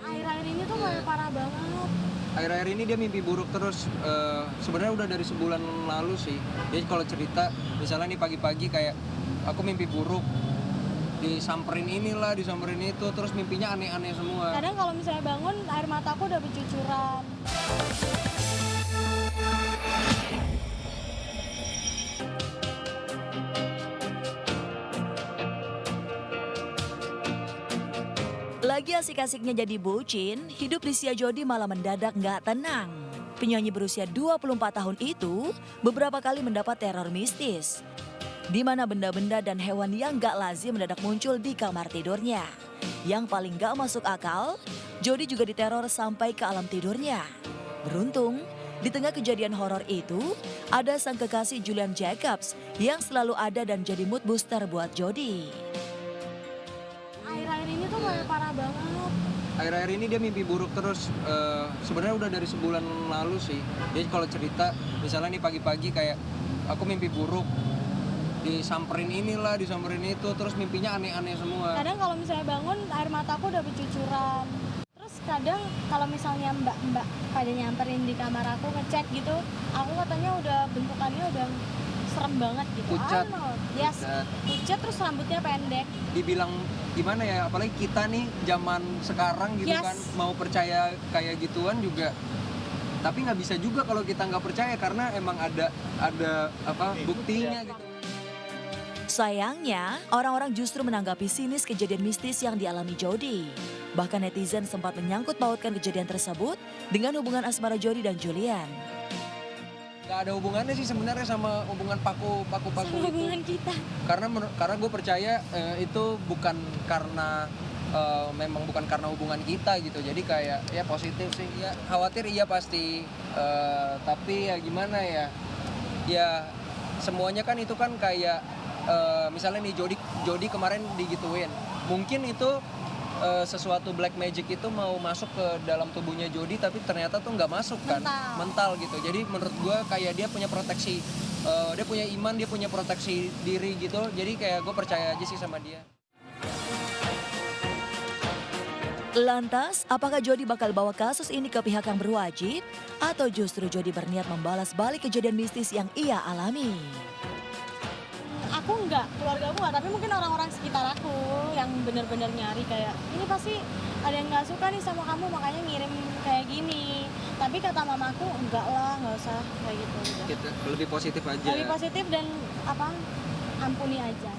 Akhir-akhir ini tuh kayak parah banget. Akhir-akhir ini dia mimpi buruk terus, sebenarnya udah dari sebulan lalu sih. Jadi kalau cerita, misalnya nih pagi-pagi kayak aku mimpi buruk, disamperin inilah, disamperin itu, terus mimpinya aneh-aneh semua. Kadang kalau misalnya bangun, air mataku udah bercucuran. Lagi asik-asiknya jadi bucin, hidup Rizia Jody malah mendadak nggak tenang. Penyanyi berusia 24 tahun itu beberapa kali mendapat teror mistis, di mana benda-benda dan hewan yang nggak lazim mendadak muncul di kamar tidurnya. Yang paling nggak masuk akal, Jody juga diteror sampai ke alam tidurnya. Beruntung, di tengah kejadian horor itu, ada sang kekasih Julian Jacobs yang selalu ada dan jadi mood booster buat Jody. Akhir-akhir ini tuh kayak parah banget. Akhir-akhir ini dia mimpi buruk terus, sebenarnya udah dari sebulan lalu sih. Jadi kalau cerita, misalnya nih pagi-pagi kayak aku mimpi buruk, disamperin inilah, disamperin itu, terus mimpinya aneh-aneh semua. Kadang kalau misalnya bangun, air mataku udah bercucuran. Terus kadang kalau misalnya mbak-mbak pada nyamperin di kamar aku ngecek gitu, aku katanya udah bentukannya udah serem banget gitu. Pucat. Yes, Pucat. pucat terus rambutnya pendek. Dibilang gimana ya, apalagi kita nih zaman sekarang gitu Yes. kan, mau percaya kayak gituan juga. Tapi nggak bisa juga kalau kita nggak percaya karena emang ada apa buktinya gitu. Sayangnya, orang-orang justru menanggapi sinis kejadian mistis yang dialami Jody. Bahkan netizen sempat menyangkut pautkan kejadian tersebut dengan hubungan asmara Jody dan Julian. Gak ada hubungannya sih sebenarnya sama hubungan paku Sama itu. hubungan kita. Karena gue percaya itu bukan karena memang bukan karena hubungan kita gitu. Jadi kayak ya positif sih. Ya khawatir iya pasti. Tapi ya gimana ya? Ya semuanya kan itu kan kayak misalnya nih Jody kemarin digituin. Mungkin itu sesuatu black magic itu mau masuk ke dalam tubuhnya Jody tapi ternyata tuh nggak masuk kan, mental gitu. Jadi menurut gue kayak dia punya proteksi, dia punya iman, dia punya proteksi diri gitu. Jadi kayak gue percaya aja sih sama dia. Lantas, apakah Jody bakal bawa kasus ini ke pihak yang berwajib? Atau justru Jody berniat membalas balik kejadian mistis yang ia alami? Aku enggak, keluarga aku enggak, tapi mungkin orang-orang sekitar aku yang bener-bener nyari kayak ini pasti ada yang nggak suka nih sama kamu makanya ngirim kayak gini. Tapi kata mamaku enggak lah, nggak usah kayak gitu. Gitu, lebih positif aja. Lebih positif dan apa ampuni aja.